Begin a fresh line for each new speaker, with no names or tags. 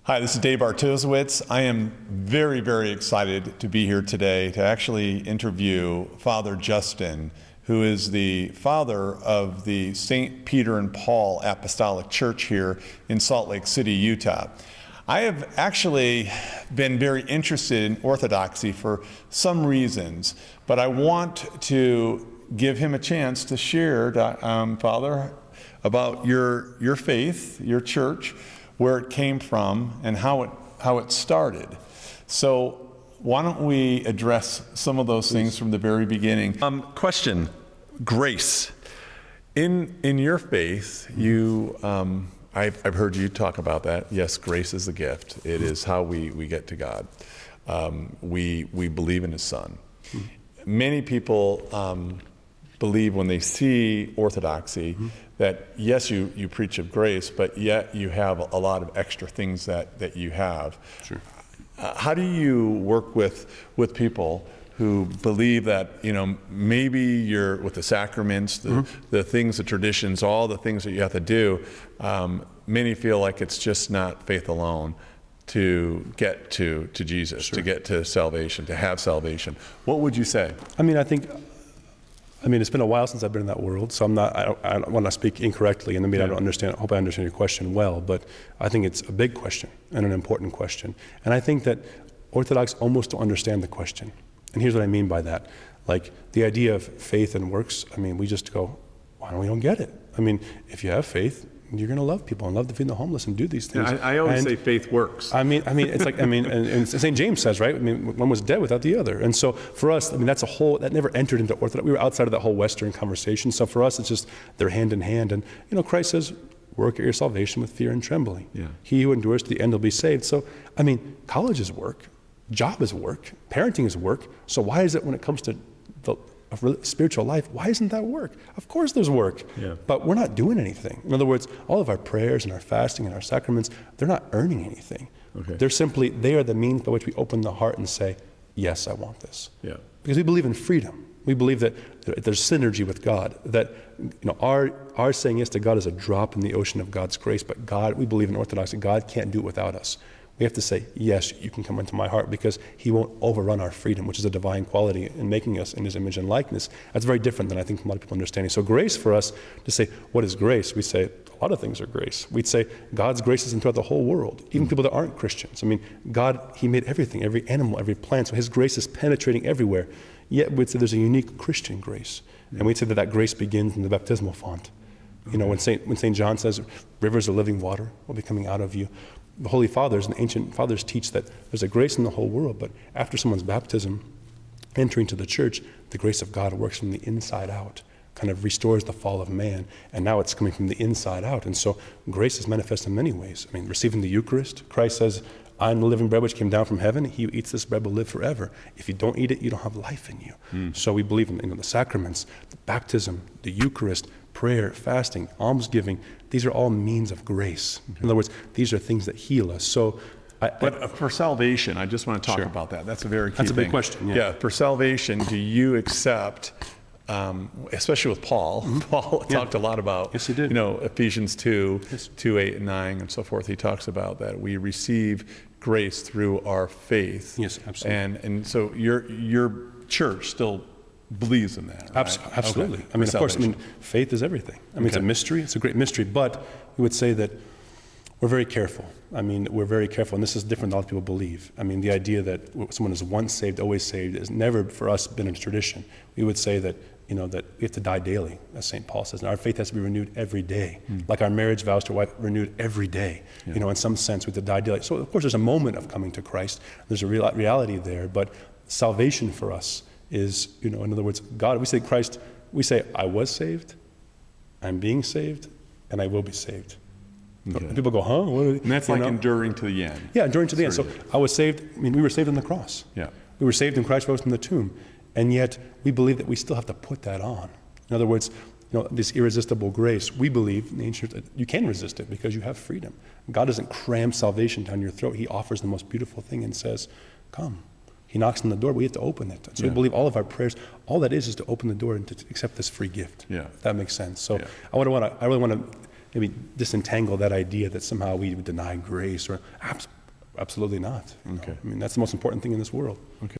Hi, this is Dave Bartosiewicz. I am very, very excited to be here today to actually interview Father Justin, who is the father of the St. Peter and Paul Apostolic Church here in Salt Lake City, Utah. I have actually been very interested in Orthodoxy for some reasons, but I want to give him a chance to share, Father, about your faith, your church, where it came from, and how it started. So why don't we address some of those things from the very beginning? Question, grace. In your faith, you, I've heard you talk about that. Yes, grace is the gift. It is how we get to God. We believe in His Son. Many people believe when they see Orthodoxy that yes, you preach of grace, but yet you have a lot of extra things that you have.
Sure.
How do you work with people who believe that, maybe you're with the sacraments, the things, the traditions, all the things that you have to do, many feel like it's just not faith alone to get to Jesus,
Sure.
to get to salvation, to have salvation. What would you say?
I mean, it's been a while since I've been in that world, so I don't want to speak incorrectly, and I hope I understand your question well, but I think it's a big question and an important question. And I think that Orthodox almost don't understand the question. And here's what I mean by that. Like, the idea of faith and works, we just go, why don't we get it? If you have faith, you're going to love people and love to feed the homeless and do these things.
Yeah, I always say faith works.
It's like, and St. James says, right? One was dead without the other. And so for us, that's that never entered into Orthodox. We were outside of that whole Western conversation. So for us, it's just, they're hand in hand. And, Christ says, work at your salvation with fear and trembling.
Yeah.
He who endures to the end will be saved. So, college is work. Job is work. Parenting is work. So why is it when it comes to the spiritual life, why isn't that work? Of course there's work, but we're not doing anything. In other words, all of our prayers and our fasting and our sacraments, they're not earning anything.
Okay.
They are the means by which we open the heart and say, yes, I want this.
Yeah.
Because we believe in freedom. We believe that there's synergy with God, that our saying yes to God is a drop in the ocean of God's grace, but God, we believe in Orthodoxy, God can't do it without us. We have to say, yes, you can come into my heart, because He won't overrun our freedom, which is a divine quality in making us in His image and likeness. That's very different than I think a lot of people understanding. So grace for us, to say, what is grace? We say, a lot of things are grace. We'd say, God's grace is throughout the whole world, even people that aren't Christians. God, He made everything, every animal, every plant, so His grace is penetrating everywhere. Yet we'd say there's a unique Christian grace. And we'd say that grace begins in the baptismal font. When St. John says, rivers of living water will be coming out of you, the Holy Fathers and ancient fathers teach that there's a grace in the whole world, but after someone's baptism, entering to the church, the grace of God works from the inside out, kind of restores the fall of man, and now it's coming from the inside out. And so grace is manifest in many ways. Receiving the Eucharist, Christ says, I'm the living bread which came down from heaven. He who eats this bread will live forever. If you don't eat it, you don't have life in you. So we believe in the sacraments, the baptism, the Eucharist, prayer, fasting, almsgiving. These are all means of grace. In other words, these are things that heal us. So,
but for salvation, I just want to talk about that. That's a very key thing.
That's a big question. Yeah.
For salvation, do you accept, especially with Paul? Paul talked a lot about,
yes, he did.
Ephesians 2, 8 and 9, and so forth. He talks about that we receive grace through our faith.
Yes, absolutely.
And so your church still believes in that, right?
Absolutely.
Okay.
Of course, faith is everything. It's a mystery. It's a great mystery. But we would say that we're very careful. We're very careful, and this is different than a lot of people believe. The idea that someone is once saved, always saved, has never for us been a tradition. We would say that that we have to die daily, as St. Paul says. And our faith has to be renewed every day, like our marriage vows to a wife renewed every day. In some sense, we have to die daily. So of course, there's a moment of coming to Christ. There's a reality there, but salvation for us is, in other words, God, we say Christ, we say, I was saved, I'm being saved, and I will be saved. Okay. And people go, huh?
And that's enduring to the end.
Yeah, enduring to the end. So I was saved, we were saved on the cross.
Yeah.
We were saved in Christ rose from the tomb. And yet, we believe that we still have to put that on. In other words, this irresistible grace, we believe in the ancient that you can resist it because you have freedom. God doesn't cram salvation down your throat. He offers the most beautiful thing and says, come. He knocks on the door, we have to open it. So we believe all of our prayers, all that is to open the door and to accept this free gift.
Yeah.
If that makes sense. So I really want to maybe disentangle that idea that somehow we would deny grace, or absolutely not.
Okay.
I mean, that's the most important thing in this world.
Okay.